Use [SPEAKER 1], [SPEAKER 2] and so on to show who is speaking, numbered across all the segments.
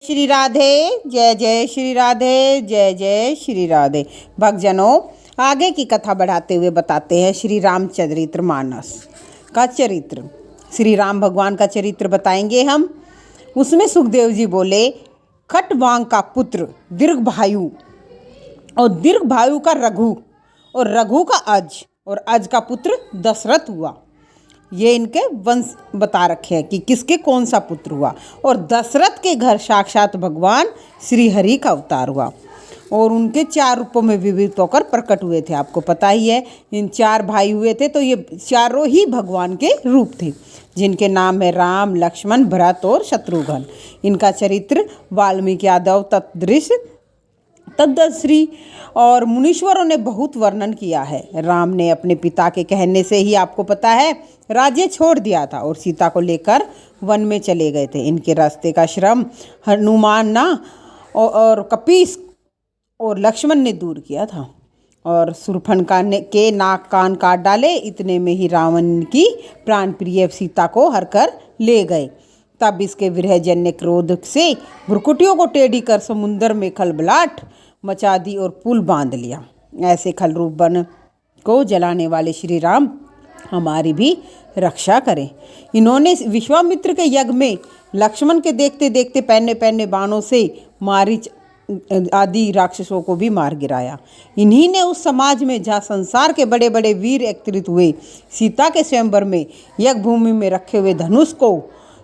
[SPEAKER 1] श्री राधे, जय जय श्री राधे, जय जय श्री राधे। भक्तजनों, आगे की कथा बढ़ाते हुए बताते हैं श्री रामचरितमानस का चरित्र। श्री राम भगवान का चरित्र बताएंगे हम। उसमें सुखदेव जी बोले, खटवांग का पुत्र दीर्घभायु और दीर्घभायु का रघु और रघु का अज और अज का पुत्र दशरथ हुआ। ये इनके वंश बता रखे हैं कि किसके कौन सा पुत्र हुआ। और दशरथ के घर साक्षात भगवान श्री हरि का अवतार हुआ और उनके 4 रूपों में विविध होकर प्रकट हुए थे। आपको पता ही है, इन 4 भाई हुए थे, तो ये चारों ही भगवान के रूप थे, जिनके नाम है राम, लक्ष्मण, भरत और शत्रुघ्न। इनका चरित्र वाल्मीकि यादव तत्दृश तद्दश्री और मुनीश्वरों ने बहुत वर्णन किया है। राम ने अपने पिता के कहने से ही, आपको पता है, राज्य छोड़ दिया था और सीता को लेकर वन में चले गए थे। इनके रास्ते का श्रम हनुमान और कपीस और लक्ष्मण ने दूर किया था और शूर्पणखा के नाक कान काट डाले। इतने में ही रावण की प्राण प्रिय सीता को हर कर ले गए। तब इसके विरहजन्य क्रोध से भ्रुकुटियों को टेढ़ी कर समुद्र में खलबलाहट मचा दी और पुल बांध लिया। ऐसे खल रूप वन को जलाने वाले श्री राम हमारी भी रक्षा करें। इन्होंने विश्वामित्र के यज्ञ में लक्ष्मण के देखते देखते पहने पहने बाणों से मारीच आदि राक्षसों को भी मार गिराया। इन्हीं ने उस समाज में जहाँ संसार के बड़े बड़े वीर एकत्रित हुए, सीता के स्वयंवर में यज्ञ भूमि में रखे हुए धनुष को,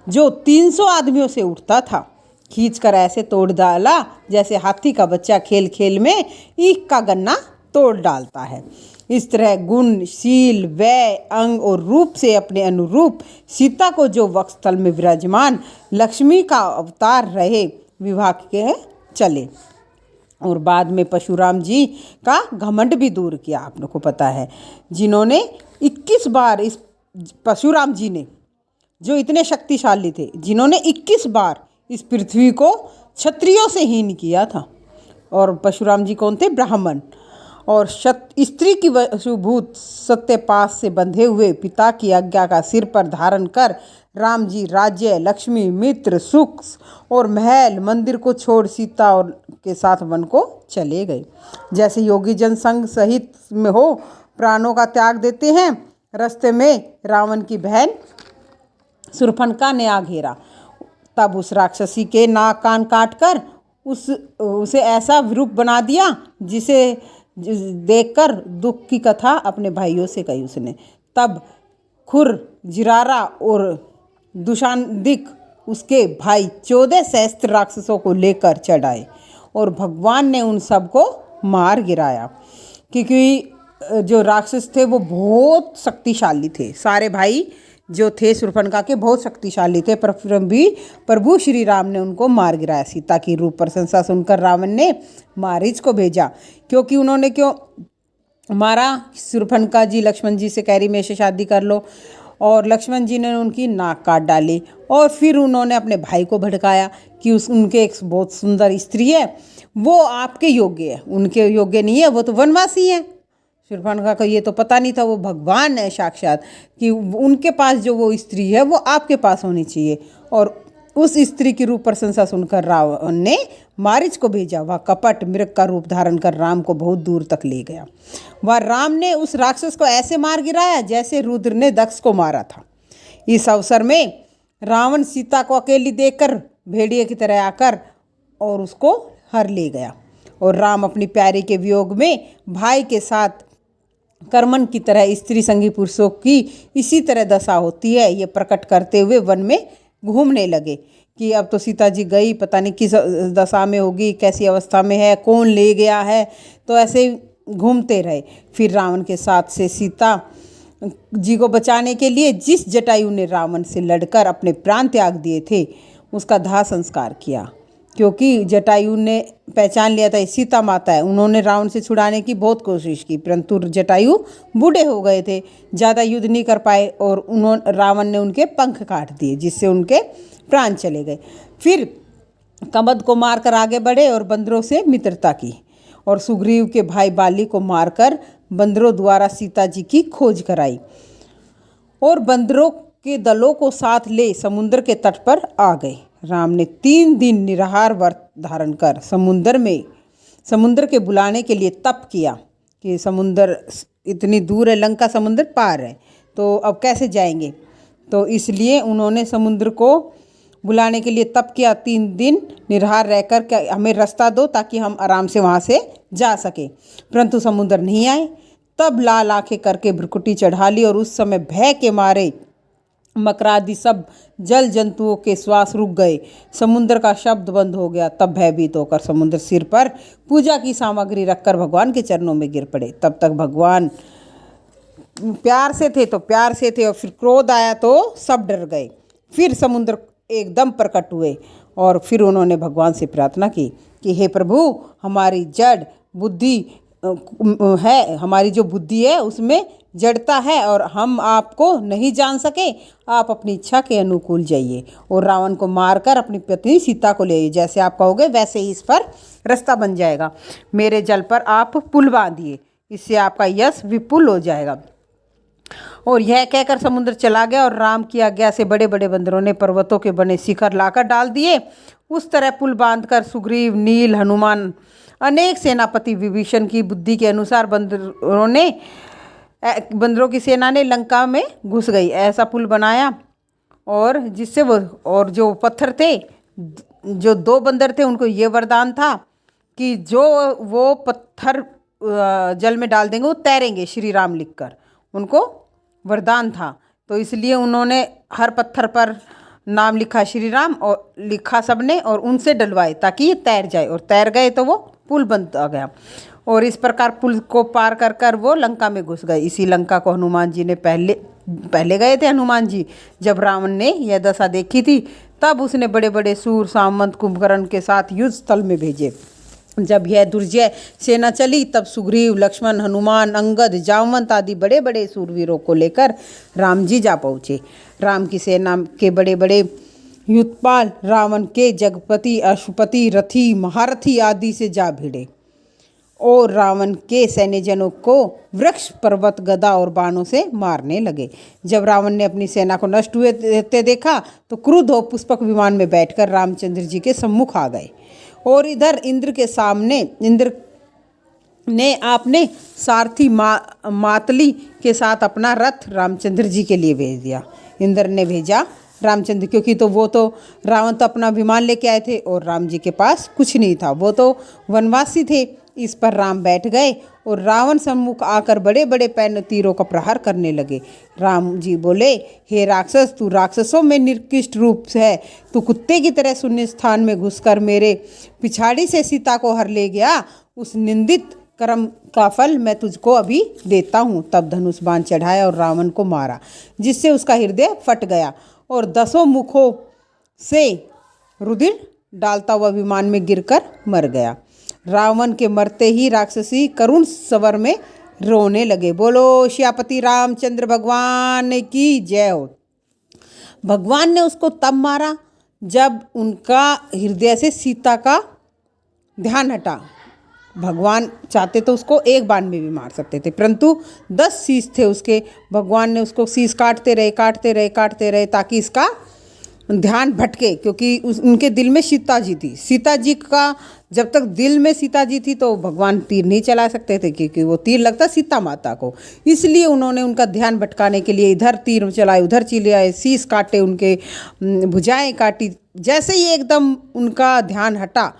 [SPEAKER 1] जो 300 आदमियों से उठता था, खींचकर ऐसे तोड़ डाला जैसे हाथी का बच्चा खेल खेल में ईख का गन्ना तोड़ डालता है। इस तरह गुण, शील, व्यय, अंग और रूप से अपने अनुरूप सीता को जो वक्षस्थल में विराजमान लक्ष्मी का अवतार रहे, विवाह के चले। और बाद में परशुराम जी का घमंड भी दूर किया। आप लोग को पता है, जिन्होंने 21 बार इस परशुराम जी ने, जो इतने शक्तिशाली थे, जिन्होंने 21 बार इस पृथ्वी को क्षत्रियों से हीन किया था। और परशुराम जी कौन थे? ब्राह्मण। और स्त्री की वशुभूत सत्यपास से बंधे हुए पिता की आज्ञा का सिर पर धारण कर राम जी राज्य, लक्ष्मी, मित्र, सुख और महल मंदिर को छोड़ सीता और के साथ वन को चले गए। जैसे योगी जन संग सहित में हो प्राणों का त्याग देते हैं। रास्ते में रावण की बहन शूर्पणखा ने आ घेरा। तब उस राक्षसी के नाक कान काट कर उसे ऐसा विरूप बना दिया जिसे देखकर दुख की कथा अपने भाइयों से कही उसने। तब खुर, जिरारा और दुशांदिक उसके भाई 14 सहस्त्र राक्षसों को लेकर चढ़ाए और भगवान ने उन सबको मार गिराया, क्योंकि जो राक्षस थे वो बहुत शक्तिशाली थे। सारे भाई जो थे शूर्पणखा के बहुत शक्तिशाली थे, पर फिर भी प्रभु श्री राम ने उनको मार गिराया। सीता की रूप प्रशंसा सुनकर रावण ने मारीच को भेजा। क्योंकि उन्होंने क्यों मारा? शूर्पणखा जी लक्ष्मण जी से कह रही मेरे से शादी कर लो, और लक्ष्मण जी ने उनकी नाक काट डाली। और फिर उन्होंने अपने भाई को भड़काया कि उनके एक बहुत सुंदर स्त्री है, वो आपके योग्य है, उनके योग्य नहीं है, वो तो वनवासी है। शूर्पणखा को ये तो पता नहीं था वो भगवान है साक्षात, कि उनके पास जो वो स्त्री है वो आपके पास होनी चाहिए। और उस स्त्री की रूप प्रशंसा सुनकर रावण ने मारीच को भेजा। वह कपट मृग का रूप धारण कर राम को बहुत दूर तक ले गया। वह राम ने उस राक्षस को ऐसे मार गिराया जैसे रुद्र ने दक्ष को मारा था। इस अवसर में रावण सीता को अकेली देखकर भेड़िए की तरह आकर और उसको हर ले गया। और राम अपनी प्यारी के वियोग में भाई के साथ कर्मन की तरह स्त्री संगी पुरुषों की इसी तरह दशा होती है, ये प्रकट करते हुए वन में घूमने लगे कि अब तो सीता जी गई, पता नहीं किस दशा में होगी, कैसी अवस्था में है, कौन ले गया है। तो ऐसे घूमते रहे। फिर रावण के साथ से सीता जी को बचाने के लिए जिस जटायु ने रावण से लड़कर अपने प्राण त्याग दिए थे, उसका दाह संस्कार किया। क्योंकि जटायु ने पहचान लिया था सीता माता है। उन्होंने रावण से छुड़ाने की बहुत कोशिश की, परंतु जटायु बूढ़े हो गए थे, ज़्यादा युद्ध नहीं कर पाए और रावण ने उनके पंख काट दिए, जिससे उनके प्राण चले गए। फिर कमद को मारकर आगे बढ़े और बंदरों से मित्रता की और सुग्रीव के भाई बाली को मारकर बंदरों द्वारा सीता जी की खोज कराई और बंदरों के दलों को साथ ले समुद्र के तट पर आ गए। राम ने 3 दिन निराहार व्रत धारण कर समुद्र के बुलाने के लिए तप किया कि समुद्र इतनी दूर है, लंका समुद्र पार है, तो अब कैसे जाएंगे। तो इसलिए उन्होंने समुद्र को बुलाने के लिए तप किया, 3 दिन निराहार रहकर के हमें रास्ता दो ताकि हम आराम से वहाँ से जा सके। परंतु समुद्र नहीं आए। तब लाल आंखें करके भ्रुकुटी चढ़ा ली और उस समय भय के मारे मकरादि सब जल जंतुओं के श्वास रुक गए, समुद्र का शब्द बंद हो गया। तब भयभीत होकर समुद्र सिर पर पूजा की सामग्री रखकर भगवान के चरणों में गिर पड़े। तब तक भगवान प्यार से थे और फिर क्रोध आया तो सब डर गए। फिर समुद्र एकदम प्रकट हुए और फिर उन्होंने भगवान से प्रार्थना की कि हे प्रभु, हमारी जड़ बुद्धि है, हमारी जो बुद्धि है उसमें जड़ता है और हम आपको नहीं जान सके। आप अपनी इच्छा के अनुकूल जाइए और रावण को मारकर अपनी पत्नी सीता को ले आइए। जैसे आप कहोगे वैसे ही इस पर रास्ता बन जाएगा। मेरे जल पर आप पुल बांधिए, इससे आपका यश विपुल हो जाएगा। और यह कहकर समुद्र चला गया और राम की आज्ञा से बड़े बड़े बंदरों ने पर्वतों के बने शिखर लाकर डाल दिए। उस तरह पुल बांधकर सुग्रीव, नील, हनुमान, अनेक सेनापति विभीषण की बुद्धि के अनुसार बंदरों की सेना ने लंका में घुस गई। ऐसा पुल बनाया और जिससे और जो पत्थर थे, जो 2 बंदर थे, उनको ये वरदान था कि जो वो पत्थर जल में डाल देंगे वो तैरेंगे, श्री राम लिखकर उनको वरदान था। तो इसलिए उन्होंने हर पत्थर पर नाम लिखा श्री राम और लिखा सबने और उनसे डलवाए ताकि ये तैर जाए, और तैर गए तो वो पुल बन गया। और इस प्रकार पुल को पार कर कर वो लंका में घुस गए। इसी लंका को हनुमान जी ने पहले गए थे। हनुमान जी जब रावण ने यह दशा देखी थी तब उसने बड़े बड़े सूर, सामंत, कुंभकर्ण के साथ युद्ध स्थल में भेजे। जब यह दुर्जय सेना चली तब सुग्रीव, लक्ष्मण, हनुमान, अंगद, जामवंत आदि बड़े बड़े सूरवीरों को लेकर राम जी जा पहुँचे। राम की सेना के बड़े बड़े युद्धपाल रावण के जगपति, अश्वपति, रथी, महारथी आदि से जा भिड़े और रावण के सैन्यजनों को वृक्ष, पर्वत, गदा और बाणों से मारने लगे। जब रावण ने अपनी सेना को नष्ट हुए देखा तो क्रुद्ध हो पुष्पक विमान में बैठकर रामचंद्र जी के सम्मुख आ गए। और इधर इंद्र ने आपने सारथी मातली के साथ अपना रथ रामचंद्र जी के लिए भेज दिया। इंद्र ने भेजा रामचंद्र, क्योंकि वो तो रावण तो अपना विमान लेके आए थे और राम जी के पास कुछ नहीं था, वो तो वनवासी थे। इस पर राम बैठ गए और रावण सम्मुख आकर बड़े बड़े पैन तीरों का प्रहार करने लगे। राम जी बोले, हे राक्षस, तू राक्षसों में निकृष्ट रूप से है। तू कुत्ते की तरह शून्य स्थान में घुसकर मेरे पिछाड़ी से सीता को हर ले गया। उस निंदित कर्म का फल मैं तुझको अभी देता हूँ। तब धनुष बाण चढ़ाया और रावण को मारा, जिससे उसका हृदय फट गया और 10 मुखों से रुधिर डालता हुआ विमान में गिरकर मर गया। रावण के मरते ही राक्षसी करुण स्वर में रोने लगे। बोलो श्यापति रामचंद्र भगवान की जय हो। भगवान ने उसको तब मारा जब उनका हृदय से सीता का ध्यान हटा। भगवान चाहते तो उसको एक बाण में भी मार सकते थे, परंतु 10 शीश थे उसके। भगवान ने उसको शीश काटते रहे ताकि इसका ध्यान भटके, क्योंकि उनके दिल में सीता जी थी। सीता जी का जब तक दिल में सीता जी थी तो भगवान तीर नहीं चला सकते थे, क्योंकि वो तीर लगता सीता माता को। इसलिए उन्होंने उनका ध्यान भटकाने के लिए इधर तीर चलाए, उधर चिल्लाए, शीश काटे, उनके भुजाएं काटी। जैसे ही एकदम उनका ध्यान हटा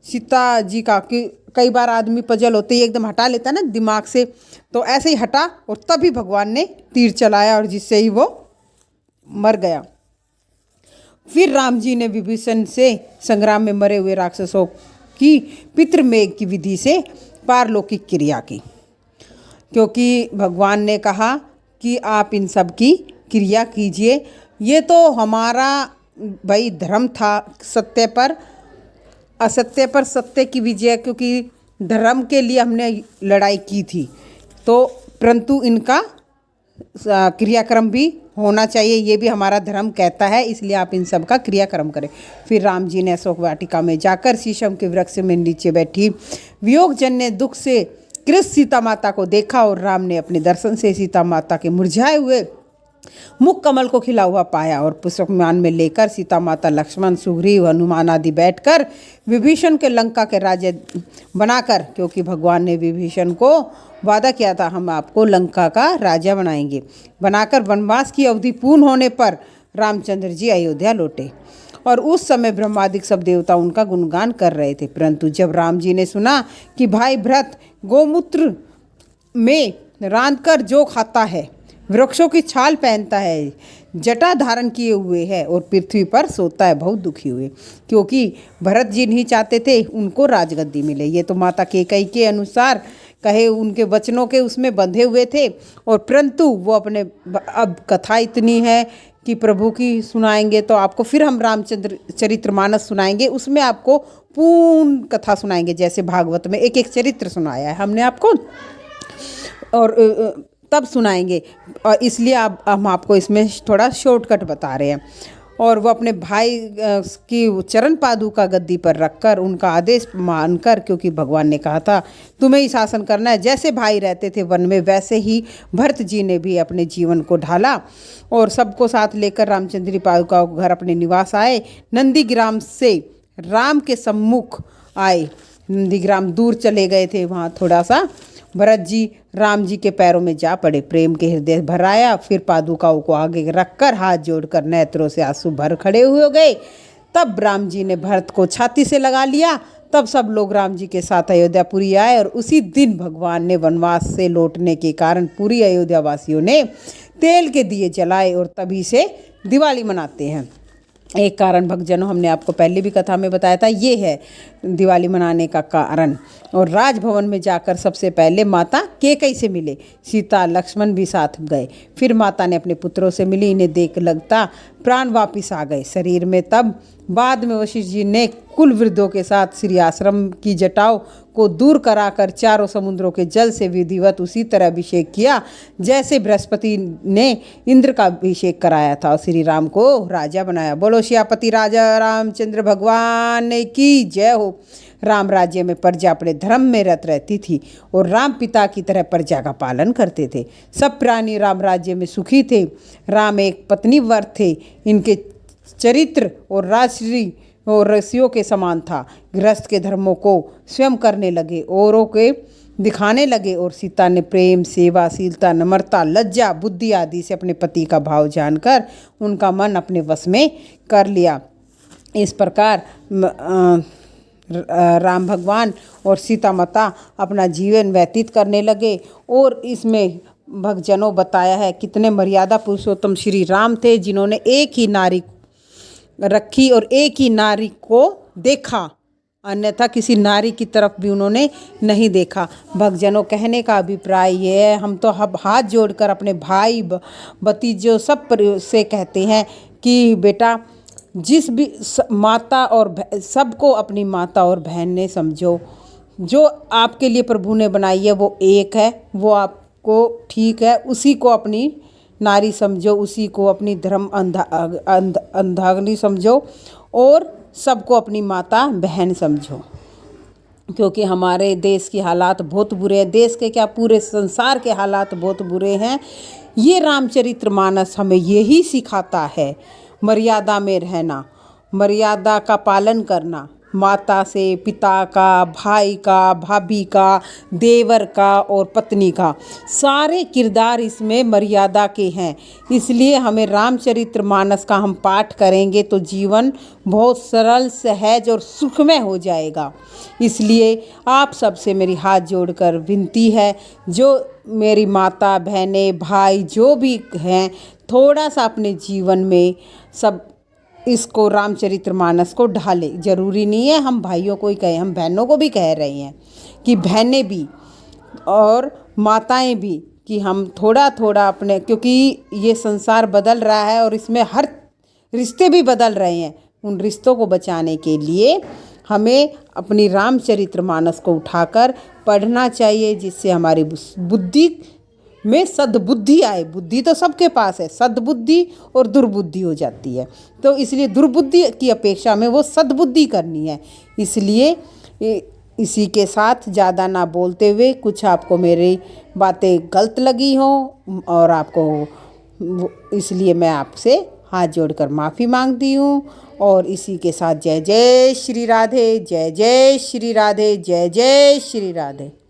[SPEAKER 1] सीता जी का, कि कई बार आदमी पजल होते ही एकदम हटा लेता है ना दिमाग से, तो ऐसे ही हटा और तभी भगवान ने तीर चलाया और जिससे ही वो मर गया। फिर राम जी ने विभीषण से संग्राम में मरे हुए राक्षसों की पितृमेघ की विधि से पारलौकिक क्रिया की, क्योंकि भगवान ने कहा कि आप इन सब की क्रिया कीजिए। ये तो हमारा भाई धर्म था, सत्य पर असत्य पर सत्य की विजय, क्योंकि धर्म के लिए हमने लड़ाई की थी, तो परंतु इनका क्रियाक्रम भी होना चाहिए, ये भी हमारा धर्म कहता है, इसलिए आप इन सब का क्रियाक्रम करें। फिर राम जी ने अशोक वाटिका में जाकर शीशम के वृक्ष में नीचे बैठी वियोगजन्य दुख से कृष्ण सीता माता को देखा और राम ने अपने दर्शन से सीता माता के मुरझाए हुए मुख कमल को खिला हुआ पाया और पुष्पमान में लेकर सीता माता, लक्ष्मण, सुग्रीव, हनुमान आदि बैठकर विभीषण के लंका के राज्य बनाकर, क्योंकि भगवान ने विभीषण को वादा किया था हम आपको लंका का राजा बनाएंगे, बनाकर वनवास की अवधि पूर्ण होने पर रामचंद्र जी अयोध्या लौटे। और उस समय ब्रह्मादिक सब देवता उनका गुणगान कर रहे थे। परंतु जब राम जी ने सुना कि भाई भरत गोमूत्र में रांधकर जो खाता है, वृक्षों की छाल पहनता है, जटा धारण किए हुए है और पृथ्वी पर सोता है, बहुत दुखी हुए, क्योंकि भरत जी नहीं चाहते थे उनको राजगद्दी मिले। ये तो माता कैकेयी के अनुसार कहे उनके वचनों के उसमें बंधे हुए थे। और परंतु वो अपने, अब कथा इतनी है कि प्रभु की सुनाएंगे तो आपको फिर हम रामचंद्र चरित्रमानस सुनाएंगे, उसमें आपको पूर्ण कथा सुनाएंगे, जैसे भागवत में एक एक चरित्र सुनाया है हमने आपको, और तब सुनाएंगे। और इसलिए हम आपको इसमें थोड़ा शॉर्टकट बता रहे हैं। और वो अपने भाई की चरण पादुका गद्दी पर रखकर उनका आदेश मानकर, क्योंकि भगवान ने कहा था तुम्हें ही शासन करना है, जैसे भाई रहते थे वन में वैसे ही भरत जी ने भी अपने जीवन को ढाला और सबको साथ लेकर रामचंद्री पादुका घर अपने निवास आए। नंदीग्राम से राम के सम्मुख आए। नंदीग्राम दूर चले गए थे, वहाँ थोड़ा सा भरत जी राम जी के पैरों में जा पड़े, प्रेम के हृदय भराया। फिर पादुकाओं को आगे रखकर हाथ जोड़कर नेत्रों से आंसू भर खड़े हुए गए। तब राम जी ने भरत को छाती से लगा लिया। तब सब लोग राम जी के साथ अयोध्यापुरी आए और उसी दिन भगवान ने वनवास से लौटने के कारण पूरी अयोध्या वासियों ने तेल के दिए जलाए और तभी से दिवाली मनाते हैं। एक कारण भक्तजनों हमने आपको पहले भी कथा में बताया था, ये है दिवाली मनाने का कारण। और राजभवन में जाकर सबसे पहले माता कैकेयी से मिले, सीता लक्ष्मण भी साथ गए। फिर माता ने अपने पुत्रों से मिली, इन्हें देख लगता प्राण वापिस आ गए शरीर में। तब बाद में वशिष्ठ जी ने कुल वृद्धों के साथ श्री आश्रम की जटाओं को दूर कराकर चारों समुद्रों के जल से विधिवत उसी तरह अभिषेक किया जैसे बृहस्पति ने इंद्र का अभिषेक कराया था और श्री राम को राजा बनाया। बोलो सियापति राजा रामचंद्र भगवान की जय हो। राम राज्य में प्रजा अपने धर्म में रत रहती थी और राम पिता की तरह प्रजा का पालन करते थे। सब प्राणी राम राज्य में सुखी थे। राम एक पत्नीव्रत थे। इनके चरित्र और राजश्री और ऋषियों के समान था। गृहस्थ के धर्मों को स्वयं करने लगे, औरों के दिखाने लगे। और सीता ने प्रेम, सेवाशीलता, नम्रता, लज्जा, बुद्धि आदि से अपने पति का भाव जानकर उनका मन अपने वश में कर लिया। इस प्रकार राम भगवान और सीता माता अपना जीवन व्यतीत करने लगे। और इसमें भक्तजनों बताया है कितने मर्यादा पुरुषोत्तम श्री राम थे, जिन्होंने एक ही नारी रखी और एक ही नारी को देखा, अन्यथा किसी नारी की तरफ भी उन्होंने नहीं देखा। भक्तजनों कहने का अभिप्राय ये है, हम तो हाथ जोड़कर अपने भाई भतीजों सब से कहते हैं कि बेटा जिस भी माता और सबको अपनी माता और बहन ने समझो। जो आपके लिए प्रभु ने बनाई है वो एक है, वो आपको ठीक है, उसी को अपनी नारी समझो, उसी को अपनी धर्म अर्धांगिनी समझो और सबको अपनी माता बहन समझो। क्योंकि हमारे देश के हालात बहुत बुरे हैं, देश के क्या पूरे संसार के हालात बहुत बुरे हैं। ये रामचरितमानस हमें यही सिखाता है, मर्यादा में रहना, मर्यादा का पालन करना, माता से, पिता का, भाई का, भाभी का, देवर का और पत्नी का, सारे किरदार इसमें मर्यादा के हैं। इसलिए हमें रामचरितमानस का हम पाठ करेंगे तो जीवन बहुत सरल, सहज और सुखमय हो जाएगा। इसलिए आप सबसे मेरी हाथ जोड़कर विनती है, जो मेरी माता, बहनें, भाई जो भी हैं, थोड़ा सा अपने जीवन में सब इसको रामचरितमानस को ढाले। जरूरी नहीं है हम भाइयों को ही कहें, हम बहनों को भी कह रहे हैं कि बहनें भी और माताएं भी, कि हम थोड़ा थोड़ा अपने, क्योंकि ये संसार बदल रहा है और इसमें हर रिश्ते भी बदल रहे हैं। उन रिश्तों को बचाने के लिए हमें अपनी रामचरितमानस को उठाकर पढ़ना चाहिए, जिससे हमारी बुद्धि में सद्बुद्धि आए। बुद्धि तो सबके पास है, सद्बुद्धि और दुर्बुद्धि हो जाती है, तो इसलिए दुर्बुद्धि की अपेक्षा में वो सद्बुद्धि करनी है। इसलिए इसी के साथ ज़्यादा ना बोलते हुए, कुछ आपको मेरी बातें गलत लगी हों और आपको इसलिए मैं आपसे हाथ जोड़कर माफ़ी मांगती हूँ। और इसी के साथ जय जय श्री राधे, जय जय श्री राधे, जय जय श्री राधे।